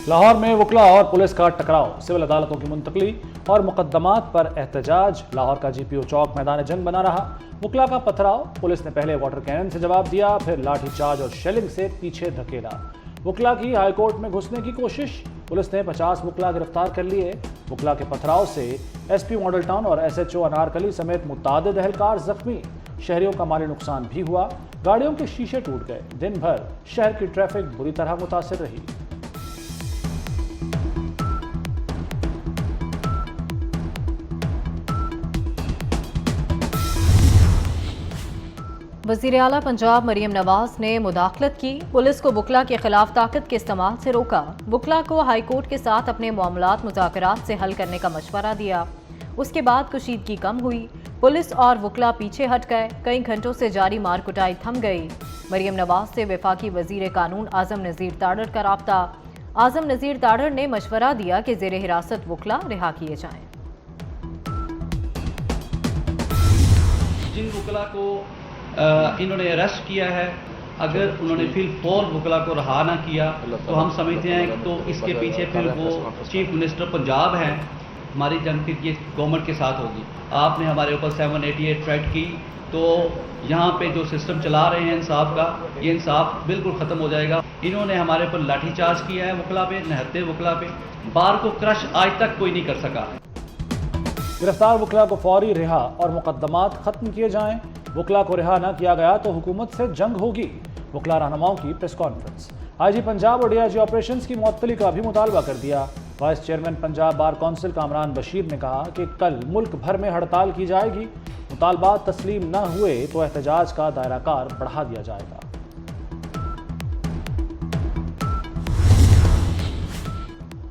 لاہور میں وکلا اور پولیس کا ٹکراؤ، سول عدالتوں کی منتقلی اور مقدمات پر احتجاج۔ لاہور کا جی پی او چوک میدان جنگ بنا رہا۔ وکلا کا پتھراؤ، پولیس نے پہلے واٹر کینن سے جواب دیا، پھر لاٹھی چارج اور شیلنگ سے پیچھے دھکیلا۔ وکلا کی ہائی کورٹ میں گھسنے کی کوشش، پولیس نے 50 وکلا گرفتار کر لیے۔ وکلا کے پتھراؤ سے ایس پی ماڈل ٹاؤن اور ایس ایچ او انارکلی سمیت متعدد اہلکار زخمی۔ شہریوں کا مالی نقصان بھی ہوا، گاڑیوں کے شیشے ٹوٹ گئے۔ دن بھر شہر کی ٹریفک بری طرح متاثر رہی۔ وزیر اعلیٰ پنجاب مریم نواز نے مداخلت کی، پولیس کو وکلا کے خلاف طاقت کے استعمال سے روکا۔ وکلا کو ہائی کورٹ کے ساتھ اپنے معاملات مذاکرات سے حل کرنے کا مشورہ دیا۔ اس کے بعد کشیدگی کم ہوئی، پولیس اور وکلا پیچھے ہٹ گئے، کئی گھنٹوں سے جاری مار کٹائی تھم گئی۔ مریم نواز سے وفاقی وزیر قانون اعظم نذیر تاڑر کا رابطہ۔ اعظم نذیر تاڑر نے مشورہ دیا کہ زیر حراست وکلا رہا کیے جائیں۔ جن وکلا کو انہوں نے اریسٹ کیا ہے، اگر انہوں نے فی الفور وکلا کو رہا نہ کیا تو ہم سمجھتے ہیں تو اس کے پیچھے پھر وہ چیف منسٹر پنجاب ہیں، ہماری جنگ پھر یہ گورنمنٹ کے ساتھ ہوگی۔ آپ نے ہمارے اوپر 788 تھریٹ کی، تو یہاں پہ جو سسٹم چلا رہے ہیں انصاف کا، یہ انصاف بالکل ختم ہو جائے گا۔ انہوں نے ہمارے اوپر لاٹھی چارج کیا ہے وکلا پہ، نہتے وکلا پہ، بار کو کرش آج تک کوئی نہیں کر سکا۔ گرفتار وکلا کو فوری رہا اور مقدمات ختم کیے جائیں۔ وکلا کو رہا نہ کیا گیا تو حکومت سے جنگ ہوگی۔ وکلا رہنماؤں کی پریس کانفرنس، آئی جی پنجاب اور ڈی آئی جی آپریشنز کی معطلی کا بھی مطالبہ کر دیا۔ Vice chairman Punjab bar council Kamran Bashir نے کہا کہ کل ملک بھر میں ہڑتال کی جائے گی، مطالبات تسلیم نہ ہوئے تو احتجاج کا دائرہ کار بڑھا دیا جائے گا۔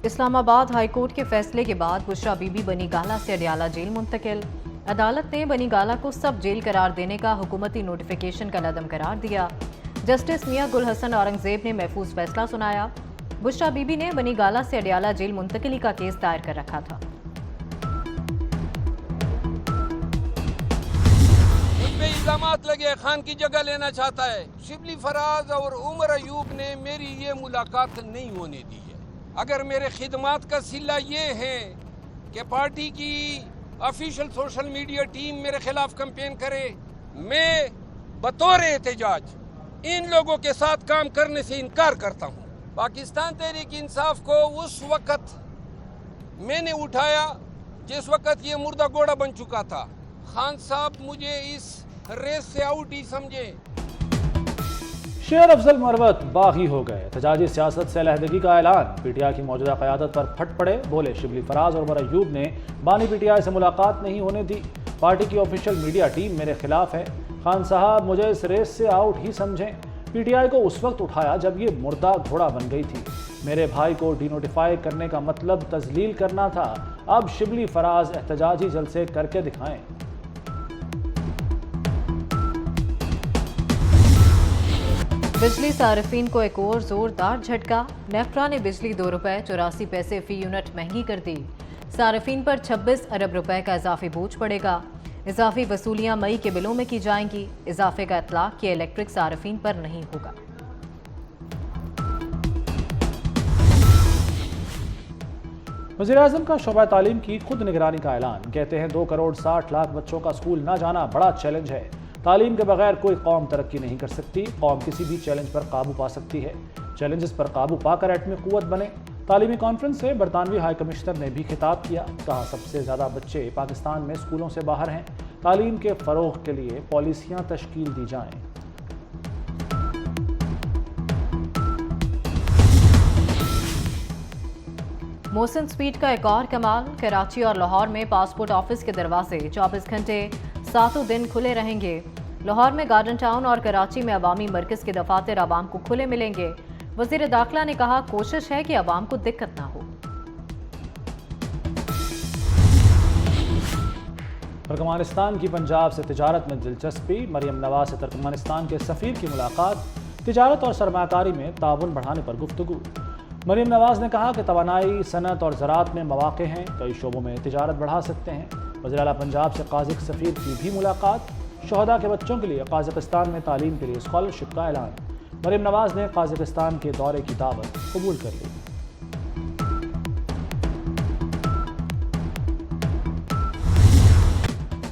اسلام آباد ہائی کورٹ کے فیصلے کے بعد بشرا بی بی بنی گالہ سے اڈیالہ جیل منتقل۔ عدالت نے بنی گالہ کو سب جیل قرار دینے کا حکومتی نوٹیفیکیشن کا لدم قرار دیا۔ جسٹس میاں گل حسن اورنگزیب نے محفوظ فیصلہ سنایا۔ بشرا بی بی نے بنی گالہ سے اڈیالہ جیل منتقلی کا کیس دائر کر رکھا تھا۔ مجھ پہ الزامات لگے، خان کی جگہ لینا چاہتا ہے۔ شبلی فراز اور عمر ایوب نے میری یہ ملاقات نہیں ہونے دی ہے۔ اگر میرے خدمات کا صلہ یہ ہے کہ پارٹی کی آفیشل سوشل میڈیا ٹیم میرے خلاف کمپین کرے، میں بطور احتجاج ان لوگوں کے ساتھ کام کرنے سے انکار کرتا ہوں۔ پاکستان تحریک انصاف کو اس وقت میں نے اٹھایا جس وقت یہ مردہ گھوڑا بن چکا تھا۔ خان صاحب مجھے اس ریس سے آؤٹ ہی سمجھے۔ شیر افضل مروت باغی ہو گئے، احتجاجی سیاست سے علیحدگی کا اعلان۔ پی ٹی آئی کی موجودہ قیادت پر پھٹ پڑے، بولے شبلی فراز اور عمر ایوب نے بانی پی ٹی آئی سے ملاقات نہیں ہونے دی، پارٹی کی آفیشل میڈیا ٹیم میرے خلاف ہے۔ خان صاحب مجھے اس ریس سے آؤٹ ہی سمجھیں، پی ٹی آئی کو اس وقت اٹھایا جب یہ مردہ گھوڑا بن گئی تھی۔ میرے بھائی کو ڈی نوٹیفائی کرنے کا مطلب تذلیل کرنا تھا، اب شبلی فراز احتجاجی جلسے کر کے دکھائیں۔ بجلی صارفین کو ایک اور زوردار جھٹکا، نیفرا نے بجلی 2 روپے 84 پیسے فی یونٹ مہنگی کر دی۔ صارفین پر 26 ارب روپے کا اضافی بوجھ پڑے گا۔ اضافی وصولیاں مئی کے بلوں میں کی جائیں گی۔ اضافے کا اطلاق کہ الیکٹرک صارفین پر نہیں ہوگا۔ وزیر اعظم کا شعبہ تعلیم کی خود نگرانی کا اعلان، کہتے ہیں 2 کروڑ 60 لاکھ بچوں کا اسکول نہ جانا بڑا چیلنج ہے۔ تعلیم کے بغیر کوئی قوم ترقی نہیں کر سکتی، قوم کسی بھی چیلنج پر قابو پا سکتی ہے، چیلنجز پر قابو پا کر ایٹمی قوت بنے۔ تعلیمی کانفرنس سے برطانوی ہائی کمشنر نے بھی خطاب کیا، کہا سب سے زیادہ بچے پاکستان میں اسکولوں سے باہر ہیں، تعلیم کے فروغ کے لیے پالیسیاں تشکیل دی جائیں۔ موسن سپیڈ کا ایک اور کمال، کراچی اور لاہور میں پاسپورٹ آفس کے دروازے 24 گھنٹے 7 دن کھلے رہیں گے۔ لاہور میں گارڈن ٹاؤن اور کراچی میں عوامی مرکز کے دفاتر عوام کو کھلے ملیں گے۔ وزیر داخلہ نے کہا کوشش ہے کہ عوام کو دقت نہ ہو۔ ترکمانستان کی پنجاب سے تجارت میں دلچسپی، مریم نواز سے ترکمانستان کے سفیر کی ملاقات، تجارت اور سرمایہ کاری میں تعاون بڑھانے پر گفتگو۔ مریم نواز نے کہا کہ توانائی، صنعت اور زراعت میں مواقع ہیں، کئی شعبوں میں تجارت بڑھا سکتے ہیں۔ وزیر اعلیٰ پنجاب سے قازق سفیر کی بھی ملاقات، شہداء کے بچوں کے لیے قازقستان میں تعلیم کے لیے اسکالرشپ کا اعلان۔ مریم نواز نے قازقستان کے دورے کی دعوت قبول کر لی۔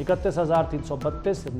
31,332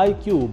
iCube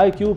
iCube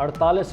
48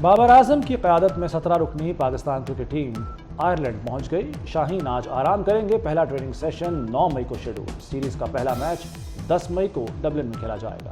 بابر اعظم کی قیادت میں 17 رکنی پاکستان کرکٹ ٹیم آئرلینڈ پہنچ گئی۔ شاہین آج آرام کریں گے۔ پہلا ٹریننگ سیشن 9 مئی کو شیڈول۔ سیریز کا پہلا میچ 10 مئی کو ڈبلن میں کھیلا جائے گا۔